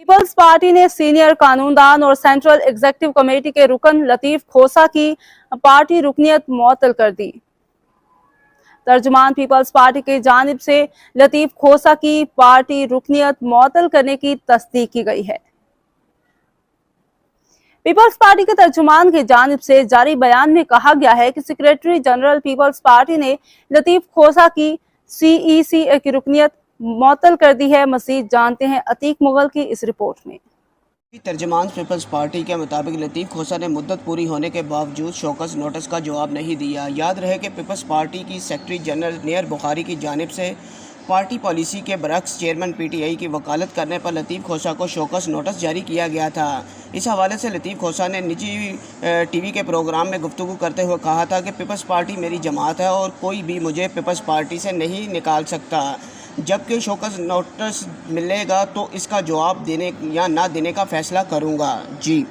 Peoples party ने senior कानूनदान और central executive committee के रुकन लतीफ खोसा की पार्टी रुकनियत मुअत्तल कर दी। तर्जुमान पीपल्स पार्टी की जानिब से लतीफ खोसा की पार्टी रुकनियत मुअत्तल करने की तस्दीक की गई है। पीपल्स पार्टी के तर्जुमान की जानिब से जारी बयान में कहा गया है कि सेक्रेटरी जनरल पीपल्स पार्टी ने लतीफ खोसा की सीईसी की रुकनियत मुअत्तल कर दी है। मज़ीद जानते हैं अतीक मुगल की इस रिपोर्ट में। तर्जुमान पीपल्स पार्टी के मुताबिक लतीफ खोसा ने मुद्दत पूरी होने के बावजूद शोकस नोटिस का जवाब नहीं दिया। याद रहे कि पीपल्स पार्टी की सेक्रेटरी जनरल नियर बुखारी की जानिब से पार्टी पॉलिसी के बरक्स चेयरमैन पीटीआई की वकालत करने पर लतीफ खोसा को शोकस नोटिस जारी किया गया था। इस हवाले से लतीफ खोसा ने निजी टीवी के प्रोग्राम में गुफ्तगू करते हुए कहा था कि पीपल्स पार्टी मेरी जमात है और कोई भी मुझे पीपल्स पार्टी से नहीं निकाल सकता। जबकि शोकस नोटिस मिलेगा तो इसका जवाब देने या ना देने का फैसला करूंगा। जी।